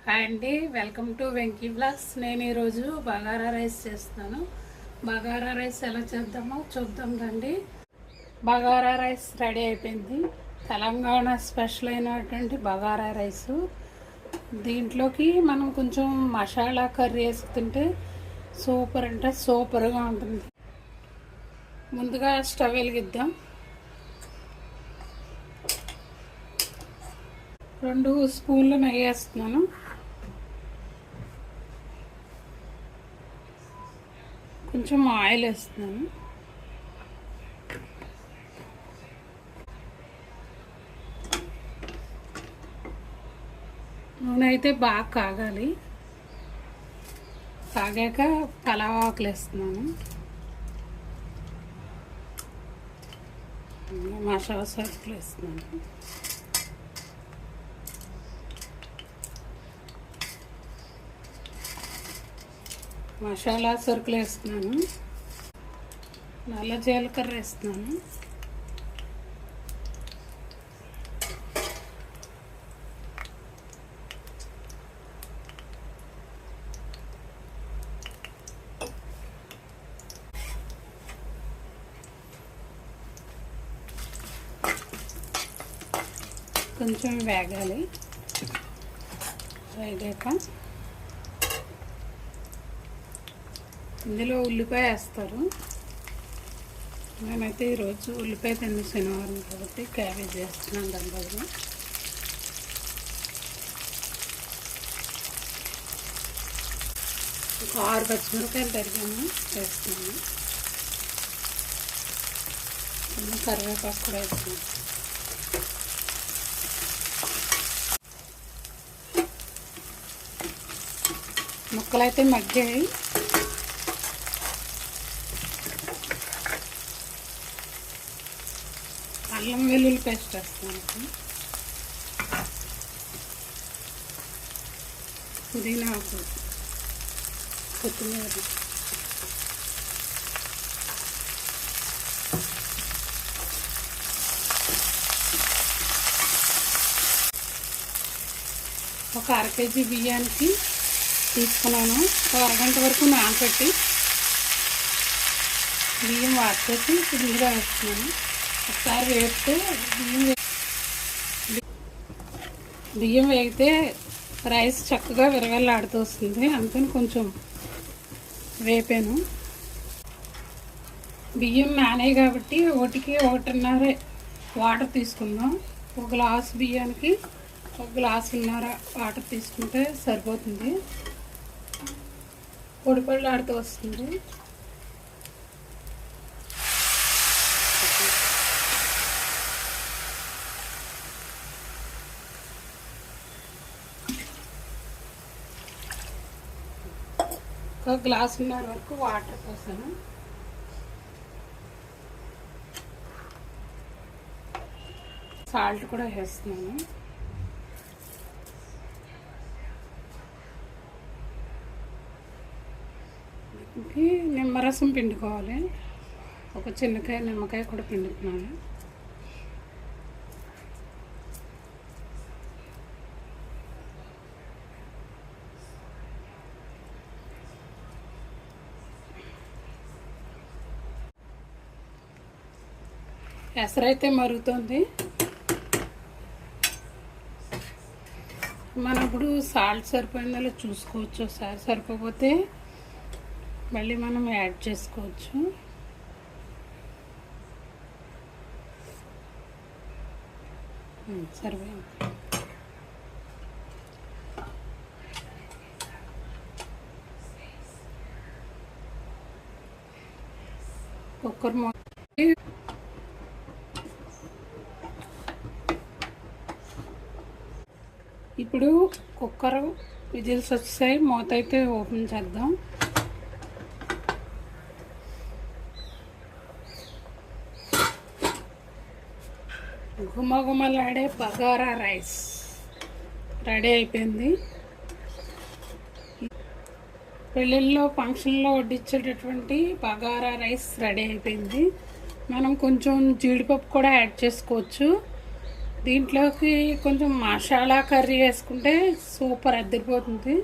Hi అండి, welcome to Venky blogs. నేను ఈరోజు బగారా రైస్ చేస్తున్నాను. బగారా రైస్ ఎలా చేద్దామో చూద్దాం రండి. బగారా రైస్ రెడీ అయిపోయింది. తెలంగాణ స్పెషల్ అయినటువంటి బగారా రైసు. దీంట్లోకి మనం కొంచెం మసాలా కర్రీ వేసి తింటే సూపర్ అంటే సూపర్గా ఉంటుంది. ముందుగా స్టవ్ వెలిగిద్దాం. 2 స్పూన్లు నెయ్యి వేస్తున్నాను. కొంచెం ఆయిల్ వేస్తున్నాను. నూనె అయితే బాగా కాగాలి. కాగాక పలావ్ ఆకులు వేస్తున్నాను. మసాలా సరుకులు వేస్తున్నాను. మసాలా సరుకులు వేస్తున్నాను. నల్ల జీలకర్ర వేస్తున్నాను. కొంచెం వేగాలి. వేగాక ఇందులో ఉల్లిపాయ వేస్తారు. నేనైతే ఈరోజు ఉల్లిపాయ తిన్న శనివారం కాబట్టి క్యాబేజ్ వేస్తున్నాను. దాని బదులు ఒక 6 పచ్చిమిరపకాయలు తరిగాను వేస్తున్నాను. కరివేపాకు కూడా వేస్తున్నాను. ముక్కలు అయితే మగ్గాయి. అల్లం వెల్లుల్లి పేస్ట్ వేస్తాను. పుదీనా ఆకు, కొత్తిమీర, ఒక 1/2 కేజీ బియ్యానికి తీసుకున్నాను. ఒక అరగంట వరకు నానబెట్టి బియ్యం వాటేసి ఇప్పుడు నీరు వేస్తున్నాను. ఒకసారి వేస్తే బియ్యం వేగితే రైస్ చక్కగా విరగల్లాడుతూ వస్తుంది. అందుకని కొంచెం వేపాను. బియ్యం నానాయి కాబట్టి 1.5 వాటర్ తీసుకుందాం. 1 గ్లాసు బియ్యానికి 1.5 గ్లాసున్నర వాటర్ తీసుకుంటే సరిపోతుంది. పొడిపొడిలాడుతూ వస్తుంది. ఒక గ్లాసున్నర వరకు వాటర్ పోసాను. సాల్ట్ కూడా వేస్తున్నాను. నిమ్మరసం పిండుకోవాలి. ఒక చిన్నకాయ నిమ్మకాయ కూడా పిండుతున్నాను. ఎసరైతే మరుగుతుంది. మనం ఇప్పుడు సాల్ట్ సరిపోయిందో చూసుకోవచ్చు. ఒకసారి సరిపోతే మళ్ళీ మనం యాడ్ చేసుకోవచ్చు. సరిపోయింది. కుక్కర్ ఇప్పుడు కుక్కర్ విజిల్స్ వచ్చాయి. మూత అయితే ఓపెన్ చేద్దాం. గుమగుమలాడే బగారా రైస్ రెడీ అయిపోయింది. పెళ్ళిళ్ళలో ఫంక్షన్లో వడ్డించేటటువంటి బగారా రైస్ రెడీ అయిపోయింది. మనం కొంచెం జీడిపప్పు కూడా యాడ్ చేసుకోవచ్చు. దీంట్లోకి కొంచెం మసాలా కర్రీ వేసుకుంటే సూపర్ అద్దరిపోతుంది.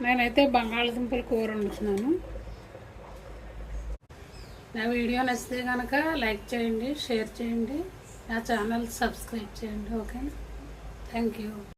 నేనైతే బంగాళదుంపల కూర వండుతున్నాను. నా వీడియో నచ్చితే కనుక లైక్ చేయండి, షేర్ చేయండి, నా ఛానల్ సబ్స్క్రైబ్ చేయండి. Okay, thank you.